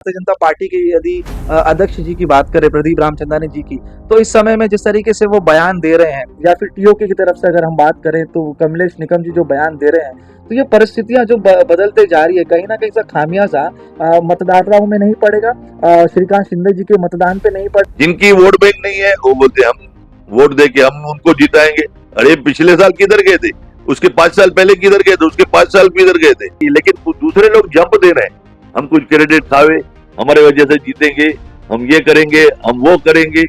Bharatiya Janata party के यदि अध्यक्ष जी की बात करें, प्रदीप रामचंद्रानी जी की, तो इस समय में जिस तरीके से वो बयान दे रहे हैं, या फिर टीओके की तरफ से अगर हम बात करें तो कमलेश निकम जी जो बयान दे रहे हैं, तो ये परिस्थितियां जो बदलते जा रही है, कहीं ना कहीं खामियाजा मतदाताओं में नहीं पड़ेगा, श्रीकांत शिंदे जी के मतदान पे नहीं पड़ेगा। जिनकी वोट बैंक नहीं है वो बोलते हम वोट दे के हम उनको जिताएंगे। अरे पिछले साल किधर गए थे, उसके 5 साल पहले किधर गए थे, उसके 5 साल किधर गए थे। लेकिन दूसरे लोग जंप दे रहे हैं, हम कुछ क्रेडिट खावे, हमारे वजह से जीतेंगे, हम ये करेंगे, हम वो करेंगे।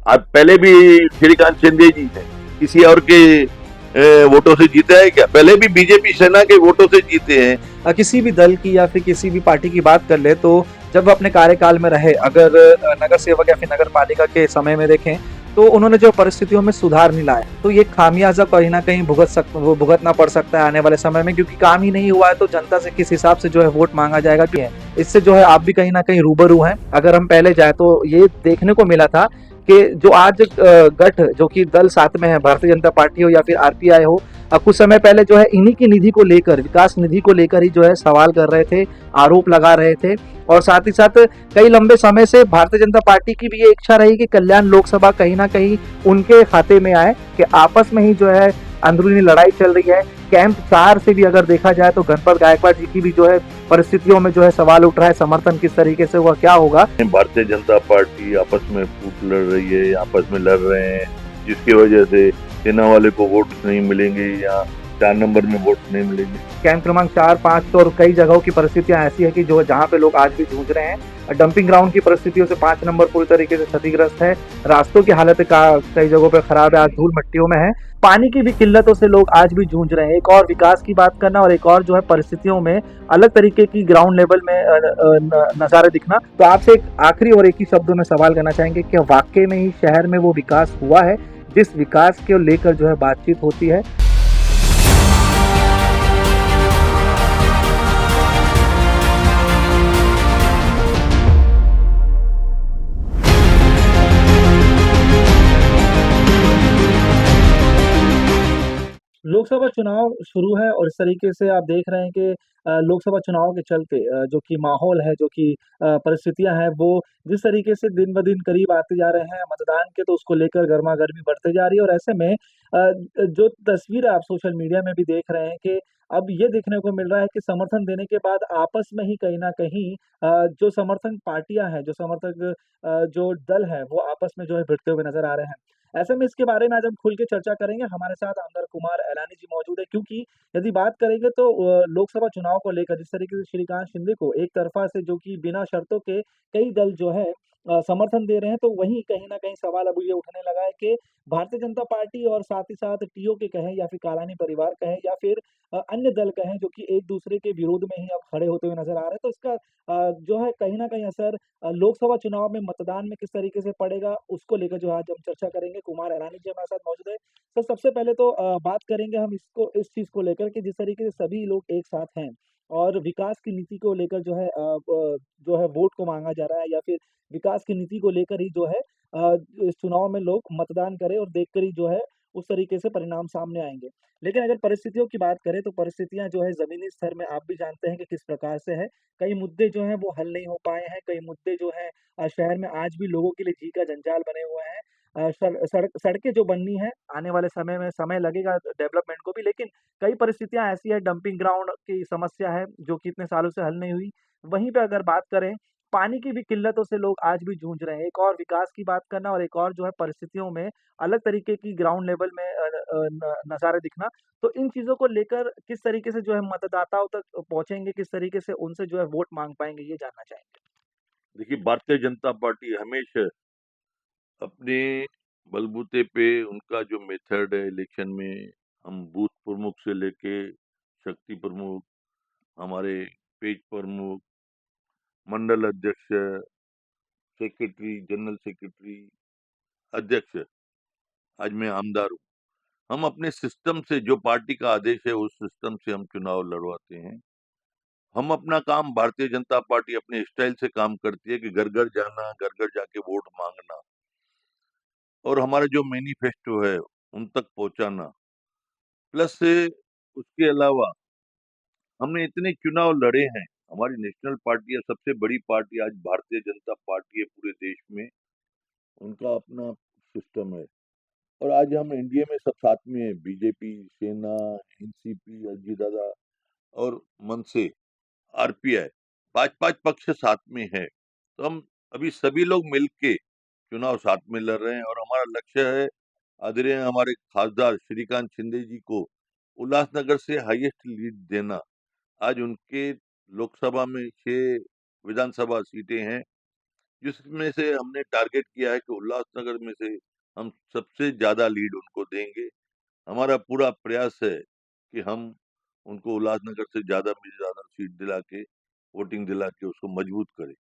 आज पहले भी श्रीकांत शिंदे जी ने किसी और के वोटों से जीता है क्या? पहले भी बीजेपी सेना के वोटों से जीते हैं। किसी भी दल की या फिर किसी भी पार्टी की बात कर ले तो जब अपने कार्यकाल में रहे, अगर नगर सेवक या फिर नगर पालिका के समय में देखें तो उन्होंने जो परिस्थितियों में सुधार नहीं लाया, तो ये खामियाजा कहीं ना कहीं भुगतना पड़ सकता है आने वाले समय में, क्योंकि काम ही नहीं हुआ है तो जनता से किस हिसाब से जो है वोट मांगा जाएगा कि है। इससे जो है आप भी कहीं ना कहीं रूबरू हैं। अगर हम पहले जाए तो ये देखने को मिला था कि जो आज गठ जो कि दल साथ में है, भारतीय जनता पार्टी हो या फिर आरपीआई हो, कुछ समय पहले जो है इन्हीं की निधि को लेकर, विकास निधि को लेकर ही जो है सवाल कर रहे थे, आरोप लगा रहे थे। और साथ ही साथ कई लंबे समय से भारतीय जनता पार्टी की भी ये इच्छा रही कि कल्याण लोकसभा कहीं ना कहीं उनके खाते में आए, कि आपस में ही जो है अंदरूनी लड़ाई चल रही है। कैंप 4 से भी अगर देखा जाए तो गणपत गायकवाड़ जी की भी जो है परिस्थितियों में जो है सवाल उठ रहा है, समर्थन किस तरीके से हुआ, क्या होगा। भारतीय जनता पार्टी आपस में फूट लड़ रही है, आपस में लड़ रहे हैं, जिसकी वजह से सेना वाले को वोट नहीं मिलेंगे या 4 नंबर में वोट नहीं मिलेंगे। कैंप क्रमांक 4, 5 और कई जगहों की परिस्थितियां ऐसी है कि जो जहां पे लोग आज भी जूझ रहे हैं। डंपिंग ग्राउंड की परिस्थितियों से 5 नंबर पूरी तरीके से क्षतिग्रस्त है। रास्तों की हालत कई जगहों पे खराब है, आज धूल मिट्टियों में है। पानी की भी किल्लतों से लोग आज भी जूझ रहे हैं। एक और विकास की बात करना और एक और जो है परिस्थितियों में अलग तरीके की ग्राउंड लेवल में नजारे दिखना। तो आपसे एक आखिरी और एक ही शब्दों में सवाल करना चाहेंगे कि वाकई में ही शहर में वो विकास हुआ है जिस विकास को लेकर जो है बातचीत होती है। लोकसभा चुनाव शुरू है और इस तरीके से आप देख रहे हैं कि लोकसभा चुनाव के चलते जो कि माहौल है, जो कि परिस्थितियां हैं, वो जिस तरीके से दिन ब दिन करीब आते जा रहे हैं मतदान के, तो उसको लेकर गर्मा-गर्मी बढ़ते जा रही है। और ऐसे में जो तस्वीर आप सोशल मीडिया में भी देख रहे हैं कि अब ये देखने को मिल रहा है कि समर्थन देने के बाद आपस में ही कहीं न कहीं जो समर्थन पार्टियां हैं, जो समर्थक जो दल है, वो आपस में जो है भिड़ते हुए नज़र आ रहे हैं। ऐसे में इसके बारे में आज हम खुल के चर्चा करेंगे। हमारे साथ आमदार कुमार ऐलानी जी मौजूद है, क्योंकि यदि बात करेंगे तो लोकसभा चुनाव को लेकर जिस तरीके से श्रीकांत शिंदे को एक तरफा से जो कि बिना शर्तों के कई दल जो है समर्थन दे रहे हैं, तो वहीं कहीं न कहीं सवाल अब ये उठने लगा है कि भारतीय जनता पार्टी और साथ ही साथ टीओके कहें या फिर कालानी परिवार कहें या फिर अन्य दल कहें, जो कि एक-दूसरे के विरोध में ही अब खड़े होते हुए नज़र आ रहे हैं। तो इसका जो है कहीं न कहीं असर लोकसभा चुनाव में मतदान में किस तरीके से पड़ेगा, उसको लेकर जो है आज हम चर्चा करेंगे। कुमार ऐलानी जी हमारे साथ मौजूद है। तो सबसे पहले तो बात करेंगे हम इस चीज़ को लेकर कि जिस तरीके से सभी लोग एक साथ हैं और विकास की नीति को लेकर जो है जो है वोट को माँगा जा रहा है, या फिर विकास की नीति को लेकर ही जो है इस चुनाव में लोग मतदान करें और देखकर ही जो है उस तरीके से परिणाम सामने आएँगे। लेकिन अगर परिस्थितियों की बात करें तो परिस्थितियाँ जो है ज़मीनी स्तर में आप भी जानते हैं कि किस प्रकार से है। कई मुद्दे जो हैं वो हल नहीं हो पाए हैं, कई मुद्दे जो हैं शहर में आज भी लोगों के लिए जी का जंजाल बने हुए हैं। सड़कें जो बननी है, आने वाले समय में समय लगेगा डेवलपमेंट को भी, लेकिन कई परिस्थितियाँ ऐसी है, डंपिंग ग्राउंड की समस्या है, जो कि इतने सालों से हल नहीं हुई। वहीं पे अगर बात करें, पानी की भी किल्लतों से लोग आज भी जूझ रहे हैं। एक और विकास की बात करना और एक और जो है परिस्थितियों में अलग तरीके की ग्राउंड लेवल में नज़ारे दिखना। तो इन चीज़ों को लेकर किस तरीके से जो है मतदाताओं तक पहुँचेंगे, किस तरीके से उनसे जो है वोट माँग पाएँगे, ये जानना चाहेंगे? देखिए, भारतीय जनता पार्टी हमेशा अपने बलबूते पे उनका जो मेथड है इलेक्शन में, हम बूथ प्रमुख से लेके शक्ति प्रमुख, हमारे पेज प्रमुख, मंडल अध्यक्ष, सेक्रेटरी, जनरल सेक्रेटरी, अध्यक्ष, आज मैं आमदार हूँ। हम अपने सिस्टम से, जो पार्टी का आदेश है उस सिस्टम से हम चुनाव लड़वाते हैं। हम अपना काम, भारतीय जनता पार्टी अपने स्टाइल से काम करती है कि घर घर जाना, घर घर जाके वोट मांगना और हमारा जो मैनिफेस्टो है उन तक पहुंचाना। प्लस से उसके अलावा हमने इतने चुनाव लड़े हैं, हमारी नेशनल पार्टी है, सबसे बड़ी पार्टी आज भारतीय जनता पार्टी है पूरे देश में। उनका अपना सिस्टम है। और आज हम इंडिया में सब साथ में है, बीजेपी, सेना, एनसीपी, अजीत दादा और मनसे, आरपीआई, पांच पांच पक्ष साथ में है। तो हम अभी सभी लोग मिलके चुनाव साथ में लड़ रहे हैं और हमारा लक्ष्य है आदरणीय हमारे खासदार श्रीकांत शिंदे जी को उल्लासनगर से हाईएस्ट लीड देना। आज उनके लोकसभा में 6 विधानसभा सीटें हैं, जिसमें से हमने टारगेट किया है कि उल्लासनगर में से हम सबसे ज्यादा लीड उनको देंगे। हमारा पूरा प्रयास है कि हम उनको उल्लासनगर से ज्यादा में ज्यादा सीट दिला के, वोटिंग दिला के उसको मजबूत करें।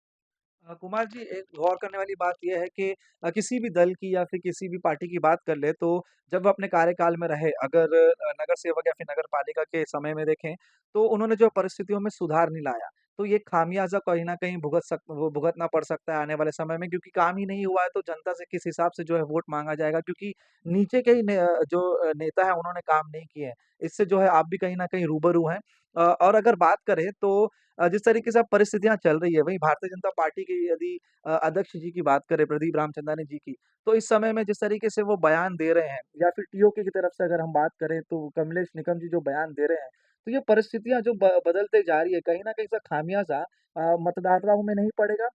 कुमार जी, एक गौर करने वाली बात ये है कि किसी भी दल की या फिर किसी भी पार्टी की बात कर ले तो जब वो अपने कार्यकाल में रहे, अगर नगर सेवक या फिर नगर पालिका के समय में देखें तो उन्होंने जो परिस्थितियों में सुधार नहीं लाया, तो ये खामियाजा कहीं ना कहीं वो भुगतना पड़ सकता है आने वाले समय में, क्योंकि काम ही नहीं हुआ है तो जनता से किस हिसाब से जो है वोट मांगा जाएगा, क्योंकि नीचे के ही जो नेता है उन्होंने काम नहीं किए हैं। इससे जो है आप भी कहीं ना कहीं रूबरू हैं। और अगर बात करें तो जिस तरीके से अब परिस्थितियां चल रही है, वहीं भारतीय जनता पार्टी की यदि अध्यक्ष जी की बात करें, प्रदीप रामचंद्रानी जी की, तो इस समय में जिस तरीके से वो बयान दे रहे हैं, या फिर टीओके की तरफ से अगर हम बात करें तो कमलेश निकम जी जो बयान दे रहे हैं, तो ये परिस्थितियां जो बदलते जा रही है, कहीं ना कहीं इसका खामियाजा मतदाताओं में नहीं पड़ेगा,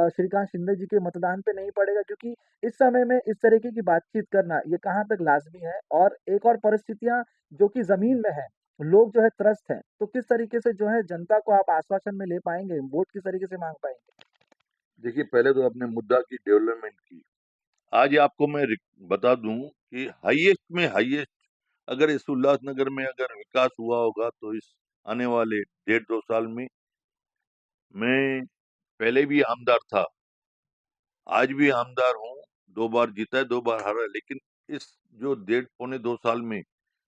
श्रीकांत शिंदे जी के मतदान पे नहीं पड़ेगा, क्योंकि इस समय में इस तरीके की बातचीत करना ये कहाँ तक लाजमी है। और एक और परिस्थितियां जो कि जमीन में है, लोग जो है त्रस्त हैं, तो किस तरीके से जो है जनता को आप आश्वासन में ले पाएंगे, वोट किस तरीके से मांग पाएंगे? देखिए, पहले तो अपने मुद्दा की डेवलपमेंट की। आज आपको मैं बता दूं कि हाईएस्ट में हाईएस्ट अगर इस उल्लासनगर में अगर विकास हुआ होगा तो इस आने वाले 1.5-2 साल में, मैं पहले भी आमदार था, आज भी आमदार हूँ, 2 बार जीता है, 2 बार हारा है, लेकिन इस जो 1.5 पौने 2 साल में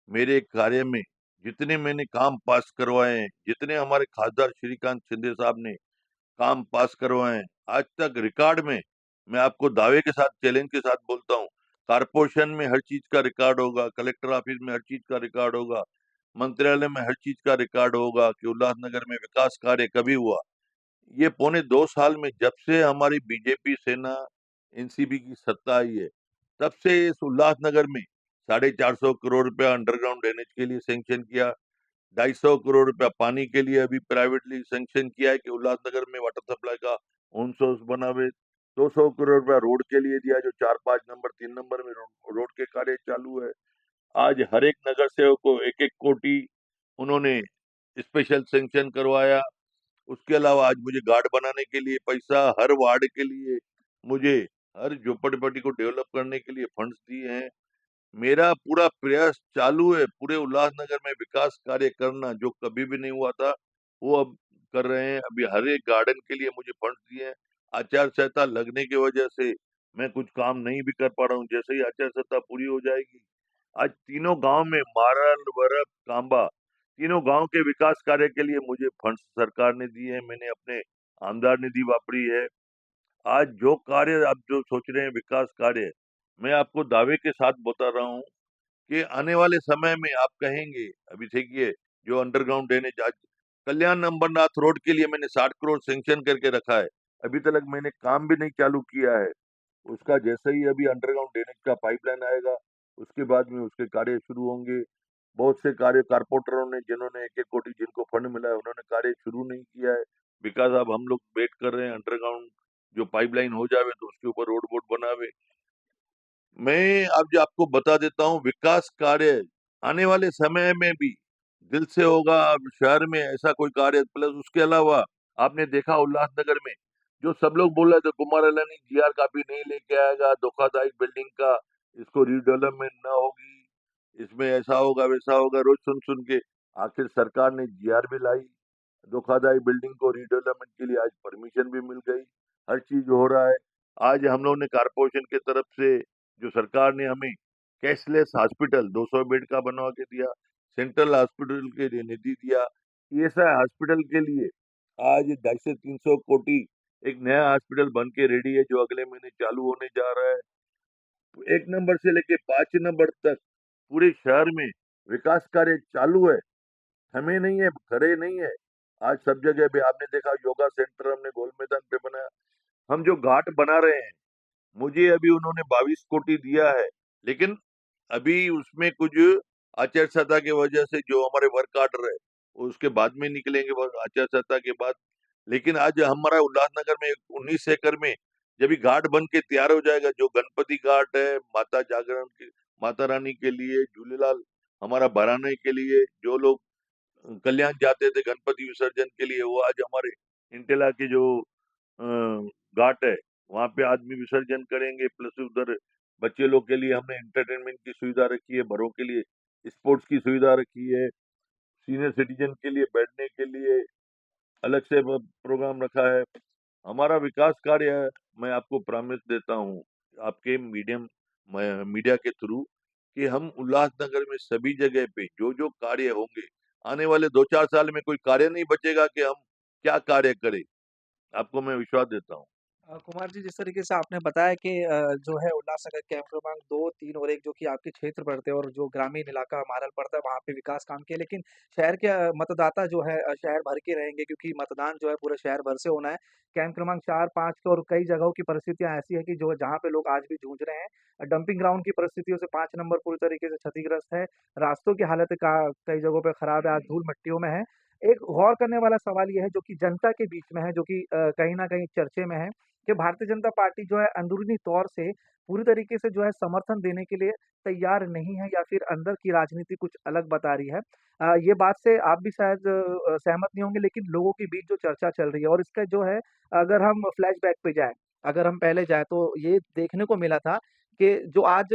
मेरे कार्य में जितने मैंने काम पास करवाए हैं, जितने हमारे खासदार श्रीकांत शिंदे साहब ने काम पास करवाए हैं, आज तक रिकॉर्ड में, मैं आपको दावे के साथ, चैलेंज के साथ बोलता हूँ, कारपोरेशन में हर चीज का रिकॉर्ड होगा, कलेक्टर ऑफिस में हर चीज का रिकॉर्ड होगा, मंत्रालय में हर चीज का रिकॉर्ड होगा कि उल्लासनगर में विकास कार्य कभी हुआ। ये 1.5 पौने 2 साल में जब से हमारी बीजेपी, सेना, एनसीपी की सत्ता आई है, तब से इस उल्लासनगर में 450 करोड़ रुपया अंडरग्राउंड ड्रेनेज के लिए सैंक्शन किया, 250 करोड़ रुपया पानी के लिए अभी प्राइवेटली सैंक्शन किया है कि उल्लासनगर में वाटर सप्लाई का ऑन सोर्स बनावे, 200 करोड़ रुपया रोड के लिए दिया, जो 4, 5 नंबर, 3 नंबर में रोड के कार्य चालू है। आज हर एक नगर सेवक को 1-1 कोटी उन्होंने स्पेशल सैंक्शन करवाया। उसके अलावा आज मुझे गार्ड बनाने के लिए पैसा, हर वार्ड के लिए मुझे, हर झोपड़पट्टी को डेवलप करने के लिए फंड्स दिए हैं। मेरा पूरा प्रयास चालू है पूरे उल्लासनगर में विकास कार्य करना, जो कभी भी नहीं हुआ था वो अब कर रहे हैं। अभी हर एक गार्डन के लिए मुझे फंड दिए हैं। आचार संहिता लगने की वजह से मैं कुछ काम नहीं भी कर पा रहा हूँ, जैसे ही आचार संहिता पूरी हो जाएगी, आज तीनों गांव में, मारल, वरप, कांबा, तीनों गांव के विकास कार्य के लिए मुझे फंड सरकार ने दिए हैं, मैंने अपने आमदार निधि वापरी है। आज जो कार्य आप जो सोच रहे हैं विकास कार्य, मैं आपको दावे के साथ बता रहा हूँ कि आने वाले समय में आप कहेंगे, अभी देखिए, जो अंडरग्राउंड ड्रेनेज आज कल्याण अंबरनाथ रोड के लिए मैंने 60 करोड़ सेंक्शन करके रखा है, अभी तक मैंने काम भी नहीं चालू किया है। उसका जैसे ही अभी अंडरग्राउंड ड्रेनेज का पाइपलाइन आएगा, उसके बाद में उसके कार्य शुरू होंगे। बहुत से कार्य कारपोरेटरों ने, जिन्होंने 1-1 कोटी जिनको फंड मिला है, उन्होंने कार्य शुरू नहीं किया है, बिकॉज अब हम लोग वेट कर रहे हैं अंडरग्राउंड जो पाइपलाइन हो जावे तो उसके ऊपर रोड बोर्ड बनावे। मैं अब जो आपको बता देता हूँ, विकास कार्य आने वाले समय में भी दिल से होगा। अब शहर में ऐसा कोई कार्य, प्लस उसके अलावा आपने देखा उल्लासनगर में जो सब लोग बोल रहे थे कुमार अलानी जीआर कापी नहीं लेके आएगा, धोखाधड़ी बिल्डिंग का, इसको रीडेवलपमेंट ना होगी, इसमें ऐसा होगा वैसा होगा, रोज सुन सुन के आखिर सरकार ने जीआर भी लाई, धोखाधड़ी बिल्डिंग को रीडेवलपमेंट के लिए आज परमिशन भी मिल गई, हर चीज हो रहा है। आज हम लोगों ने कारपोरेशन की तरफ से, जो सरकार ने हमें कैशलेस हॉस्पिटल 200 बेड का बनवा के दिया, सेंट्रल हॉस्पिटल के लिए निधि दिया, ईएसआई हॉस्पिटल के लिए आज 250 से 300 कोटी एक नया हॉस्पिटल बन के रेडी है, जो अगले महीने चालू होने जा रहा है। तो 1 नंबर से लेके 5 नंबर तक पूरे शहर में विकास कार्य चालू है, थमे नहीं है, खड़े नहीं है। आज सब जगह पे आपने देखा योगा सेंटर हमने गोल मैदान पे बनाया। हम जो घाट बना रहे हैं, मुझे अभी उन्होंने 22 कोटि दिया है, लेकिन अभी उसमें कुछ आचार संहिता की वजह से जो हमारे वर्क आर्डर है, उसके बाद में निकलेंगे आचार संहिता के बाद। लेकिन आज हमारा उल्लासनगर में 19 एकड़ में जब ये घाट बन के तैयार हो जाएगा, जो गणपति घाट है माता जागरण की, माता रानी के लिए, झूलेलाल हमारा भराने के लिए, जो लोग कल्याण जाते थे गणपति विसर्जन के लिए, वो आज हमारे इंटेला के जो घाट है वहां पे आदमी विसर्जन करेंगे। प्लस उधर बच्चे लोग के लिए हमने एंटरटेनमेंट की सुविधा रखी है, बड़ों के लिए स्पोर्ट्स की सुविधा रखी है, सीनियर सिटीजन के लिए बैठने के लिए अलग से प्रोग्राम रखा है। हमारा विकास कार्य है, मैं आपको प्रॉमिस देता हूँ आपके मीडिया के थ्रू कि हम उल्लासनगर में सभी जगह पे जो जो कार्य होंगे, आने वाले 2-4 साल में कोई कार्य नहीं बचेगा कि हम क्या कार्य करें। आपको मैं विश्वास देता हूँ। कुमार जी, जिस तरीके से आपने बताया कि जो है उल्लासनगर कैंप क्रमांक 2, 3 और 1 जो कि आपके क्षेत्र पड़ते हैं और जो ग्रामीण इलाका मारल पड़ता है, वहाँ पे विकास काम किए। लेकिन शहर के मतदाता जो है शहर भर के रहेंगे क्योंकि मतदान जो है पूरे शहर भर से होना है। कैंप क्रमांक 4, 5 और कई जगहों की परिस्थितियाँ ऐसी हैं कि जो जहाँ पे लोग आज भी जूझ रहे हैं। डंपिंग ग्राउंड की परिस्थितियों से 5 नंबर पूरी तरीके से क्षतिग्रस्त है। रास्तों की हालत का कई जगहों पे खराब है, आज धूल-मिट्टियों में है। एक गौर करने वाला सवाल ये है जो कि जनता के बीच में है, जो कि कहीं न कहीं चर्चे में है कि भारतीय जनता पार्टी जो है अंदरूनी तौर से पूरी तरीके से जो है समर्थन देने के लिए तैयार नहीं है या फिर अंदर की राजनीति कुछ अलग बता रही है। ये बात से आप भी शायद सहमत नहीं होंगे, लेकिन लोगों के बीच जो चर्चा चल रही है और इसका जो है अगर हम फ्लैशबैक पे जाएँ, अगर हम पहले जाएँ तो ये देखने को मिला था कि जो आज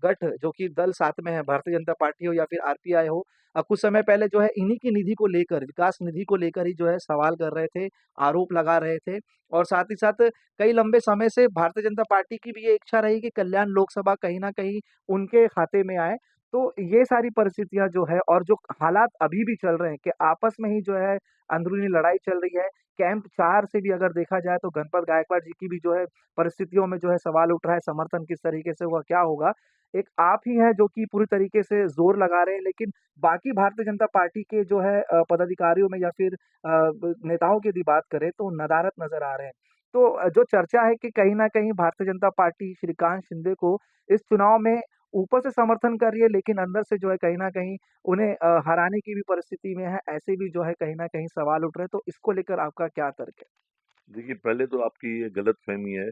गठ जो कि दल साथ में है, भारतीय जनता पार्टी हो या फिर आरपीआई हो, कुछ समय पहले जो है इन्हीं की निधि को लेकर, विकास निधि को लेकर ही जो है सवाल कर रहे थे, आरोप लगा रहे थे और साथ ही साथ कई लंबे समय से भारतीय जनता पार्टी की भी ये इच्छा रही कि कल्याण लोकसभा कहीं न कहीं उनके खाते में आए। तो ये सारी परिस्थितियाँ जो है और जो हालात अभी भी चल रहे हैं कि आपस में ही जो है अंदरूनी लड़ाई चल रही है। कैंप 4 से भी अगर देखा जाए तो गणपत गायकवाड़ जी की भी जो है परिस्थितियों में जो है सवाल उठ रहा है, समर्थन किस तरीके से होगा, क्या होगा? एक आप ही हैं जो कि पूरी तरीके से ज़ोर लगा रहे हैं, लेकिन बाकी भारतीय जनता पार्टी के जो है पदाधिकारियों में या फिर ब नेताओं की यदि बात करें तो नदारद नज़र आ रहे हैं। तो जो चर्चा है कि कहीं न कहीं भारतीय जनता पार्टी श्रीकांत शिंदे को इस चुनाव में ऊपर से समर्थन कर रही है, लेकिन अंदर से जो है कहीं न कहीं उन्हें हराने की भी परिस्थिति में है। ऐसे भी जो है कहीं न कहीं सवाल उठ रहे हैं, तो इसको लेकर आपका क्या तर्क है? देखिए, पहले तो आपकी ये गलतफ़हमी है।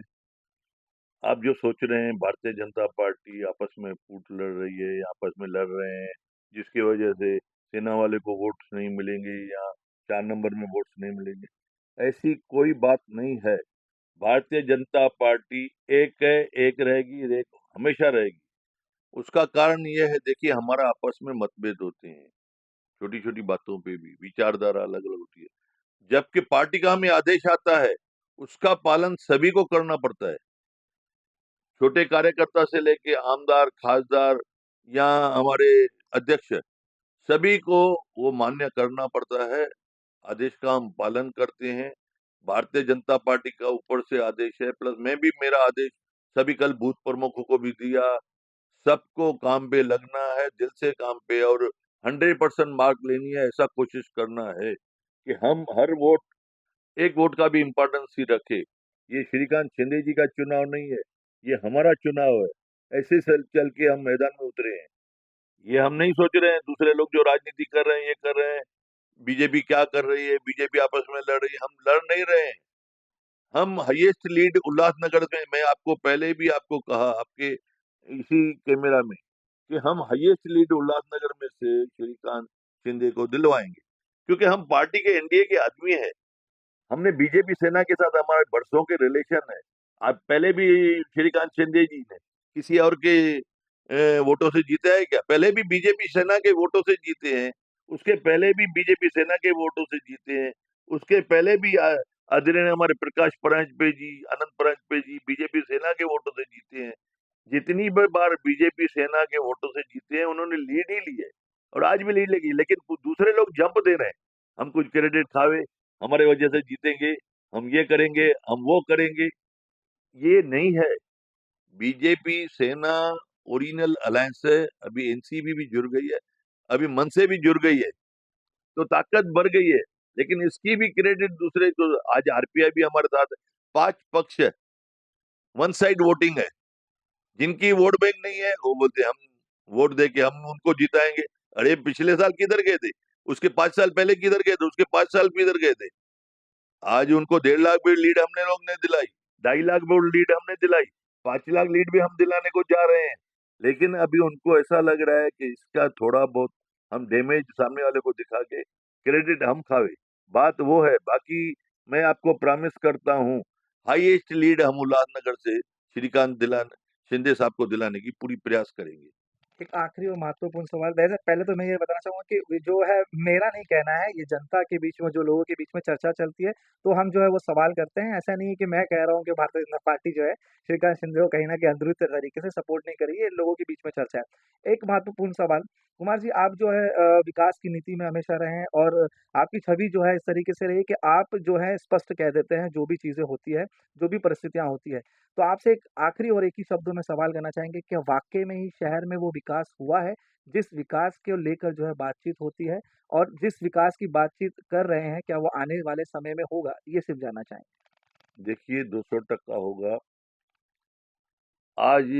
आप जो सोच रहे हैं भारतीय जनता पार्टी आपस में फूट लड़ रही है या आपस में लड़ रहे हैं, जिसकी वजह से सेना वाले को वोट्स नहीं मिलेंगे या 4 नंबर में वोट्स नहीं मिलेंगे, ऐसी कोई बात नहीं है। भारतीय जनता पार्टी एक है, एक रहेगी, एक हमेशा रहेगी। उसका कारण ये है, देखिए हमारा आपस में मतभेद होते हैं, छोटी-छोटी बातों पे भी, विचारधारा अलग-अलग होती है। जबकि पार्टी का हमें आदेश आता है, उसका पालन सभी को करना पड़ता है। छोटे कार्यकर्ता से लेके आमदार, खासदार या हमारे अध्यक्ष, सभी को वो मान्य करना पड़ता है। आदेश का हम पालन करते हैं। भारतीय जनता पार्टी का ऊपर से आदेश है, प्लस मैं भी मेरा आदेश सभी कल बूथ प्रमुखों को भी दिया। सबको काम पे लगना है, दिल से काम पे, और 100% मार्क लेनी है, ऐसा कोशिश करना है कि हम हर वोट, एक वोट का भी इम्पोर्टेंस ही रखे। ये श्रीकांत शिंदे जी का चुनाव नहीं है, ये हमारा चुनाव है। ऐसे चल के हम मैदान में उतरे हैं। ये हम नहीं सोच रहे हैं दूसरे लोग जो राजनीति कर रहे हैं ये कर रहे हैं, बीजेपी क्या कर रही है, बीजेपी आपस में लड़ रही है, हम लड़ नहीं रहे हैं। हम हाईएस्ट लीड उल्लासनगर में, मैं आपको पहले भी आपको कहा आपके इसी कैमरा में कि हम हाईएस्ट लीड उल्लासनगर में से श्रीकांत शिंदे को दिलवाएंगे, क्योंकि हम पार्टी के एनडीए के आदमी हैं। हमने बीजेपी सेना के साथ हमारे बरसों के रिलेशन है। आप पहले भी श्रीकांत शिंदे जी ने किसी और के वोटों से जीता है क्या? पहले भी बीजेपी सेना के वोटों से जीते हैं। उसके पहले भी बीजेपी सेना के वोटों से जीते हैं। उसके पहले भी आदरणीय हमारे प्रकाश परांजपे जी, अनंत परांजपे जी बीजेपी सेना के वोटों से जीते हैं। जितनी भी बार बीजेपी सेना के वोटों से जीते हैं, उन्होंने लीड ही ली है और आज भी लीड लेगी। लेकिन दूसरे लोग जंप दे रहे हैं, हम कुछ क्रेडिट खावे, हमारे वजह से जीतेंगे, हम ये करेंगे, हम वो करेंगे। ये नहीं है। बीजेपी सेना ओरिजिनल अलायंस है। अभी एनसीपी भी जुड़ गई है, अभी मन से भी जुड़ गई है, तो ताकत बढ़ गई है। लेकिन इसकी भी क्रेडिट दूसरे जो आज आरपीआई भी हमारे साथ है। 5 पक्ष है, वन साइड वोटिंग है। जिनकी वोट बैंक नहीं है वो बोलते हैं हम वोट दे के हम उनको जिताएंगे। अरे पिछले साल किधर गए थे? उसके 5 साल पहले किधर गए थे? उसके 5 साल किधर गए थे? आज उनको 1.5 लाख भी लीड हमने लोग ने दिलाई, 2.5 लाख भी लीड हमने दिलाई, 5 लाख लीड भी हम दिलाने को जा रहे हैं। लेकिन अभी उनको ऐसा लग रहा है कि इसका थोड़ा बहुत हम डैमेज सामने वाले को दिखा के क्रेडिट हम खावे। बात वो है। बाकी मैं आपको प्रॉमिस करता हूँ, हाईएस्ट लीड हम उल्लासनगर से श्रीकांत दिलाने शिंदे साहब को दिलाने की पूरी प्रयास करेंगे। एक आखिरी और महत्वपूर्ण सवाल, वैसे पहले तो मैं ये बताना चाहूँगा कि ये जो है मेरा नहीं कहना है, ये जनता के बीच में जो लोगों के बीच में चर्चा चलती है, तो हम जो है वो सवाल करते हैं। ऐसा नहीं है कि मैं कह रहा हूँ कि भारतीय जनता पार्टी जो है श्रीकांत शिंदे को कहीं न कहीं अंदरूनी तरीके से सपोर्ट नहीं कर रही है, ये लोगों के बीच में चर्चा है। एक महत्वपूर्ण सवाल, कुमार जी आप जो है विकास की नीति में हमेशा रहे हैं और आपकी छवि जो है इस तरीके से रही है कि आप जो है स्पष्ट कह देते हैं जो भी चीज़ें होती है, जो भी परिस्थितियाँ होती है। तो आपसे एक आखिरी और एक ही शब्दों में सवाल करना चाहेंगे, क्या वाक़ई में ही शहर में वो विकास हुआ है, जिस विकास को लेकर जो है बातचीत होती है और जिस विकास की बातचीत कर रहे हैं, क्या वो आने वाले समय में होगा? ये सिर्फ़ जानना चाहेंगे। देखिए 200% होगा। आज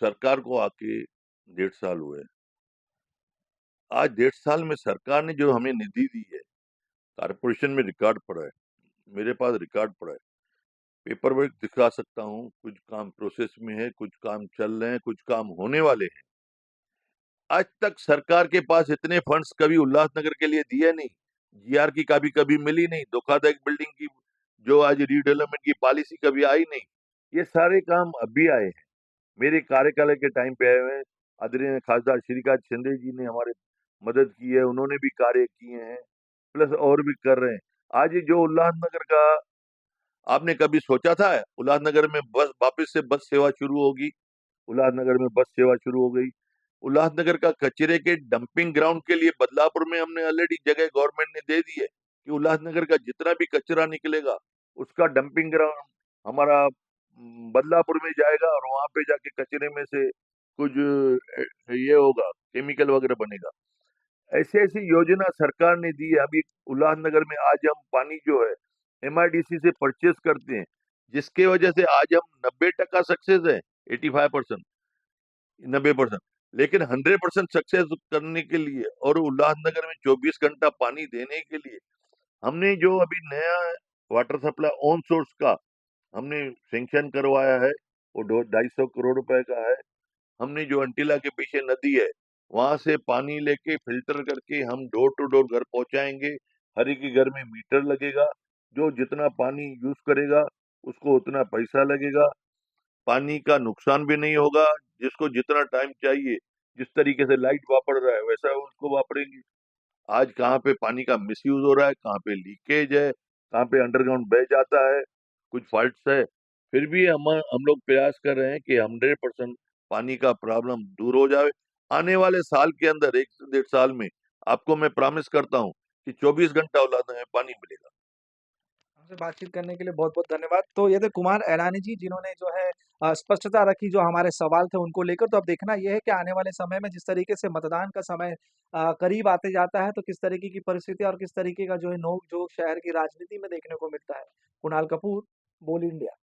सरकार को आके 1.5 साल हुए। आज 1.5 साल में सरकार ने जो हमें निधि दी है, कारपोरेशन में रिकॉर्ड पड़ा है, मेरे पास रिकॉर्ड पड़ा है, पेपर वर्क दिखा सकता हूँ। कुछ काम प्रोसेस में है, कुछ काम चल रहे हैं, कुछ काम होने वाले हैं। आज तक सरकार के पास इतने फंड्स कभी उल्लासनगर के लिए दिए नहीं। जीआर की कभी मिली नहीं, धोखाधड़ी बिल्डिंग की जो आज रीडेवलपमेंट की पॉलिसी कभी आई नहीं। ये सारे काम अभी आए हैं, मेरे कार्यकाल के टाइम पे आए हुए हैं। आदरणीय खासदार श्रीकांत शिंदे जी ने हमारे मदद की है, उन्होंने भी कार्य किए हैं, प्लस और भी कर रहे हैं। आज ये जो उल्लासनगर का आपने कभी सोचा था उल्लासनगर में बस वापस से बस सेवा शुरू होगी? उल्लासनगर में बस सेवा शुरू हो गई। उल्लासनगर का कचरे के डंपिंग ग्राउंड के लिए बदलापुर में हमने ऑलरेडी जगह गवर्नमेंट ने दे दी है कि उल्लासनगर का जितना भी कचरा निकलेगा उसका डंपिंग ग्राउंड हमारा बदलापुर में जाएगा और वहां पे जाके कचरे में से कुछ ये होगा, केमिकल वगैरह बनेगा। ऐसी ऐसी योजना सरकार ने दी है। अभी उल्लासनगर में आज हम पानी जो है एमआईडीसी से परचेस करते हैं, जिसके वजह से आज हम 90% सक्सेस है, 85%, 90%। लेकिन 100% सक्सेस करने के लिए और उल्लासनगर में 24 घंटा पानी देने के लिए हमने जो अभी नया वाटर सप्लाई ऑन सोर्स का हमने सैंक्शन करवाया है, वो 250 करोड़ रुपए का है। हमने जो अंटिला के पीछे नदी है वहां से पानी लेके फिल्टर करके हम डोर टू डोर घर पहुंचाएंगे। हर एक के घर में मीटर लगेगा, जो जितना पानी यूज करेगा उसको उतना पैसा लगेगा। पानी का नुकसान भी नहीं होगा, जिसको जितना टाइम चाहिए, जिस तरीके से लाइट वापड़ रहा है वैसा उसको वापरेंगे। आज कहाँ पे पानी का मिसयूज हो रहा है, कहाँ पे लीकेज है, कहाँ पे अंडरग्राउंड बह जाता है, कुछ फॉल्ट्स है। फिर भी हम लोग प्रयास कर रहे हैं कि 100% पानी का प्रॉब्लम दूर हो जाए। आने वाले साल के अंदर 1 से 1.5 साल में आपको मैं प्रॉमिस करता हूँ कि 24 घंटा औलाद में पानी मिलेगा। हमसे बातचीत करने के लिए बहुत-बहुत धन्यवाद। तो ये थे कुमार ऐलानी जी जिन्होंने जो है स्पष्टता रखी जो हमारे सवाल थे उनको लेकर। तो अब देखना ये है कि आने वाले समय में जिस तरीके से मतदान का समय करीब आते जाता है तो किस तरीके की परिस्थिति और किस तरीके का जो है नोक-झोंक शहर की राजनीति में देखने को मिलता है। कुणाल कपूर, बोल इंडिया।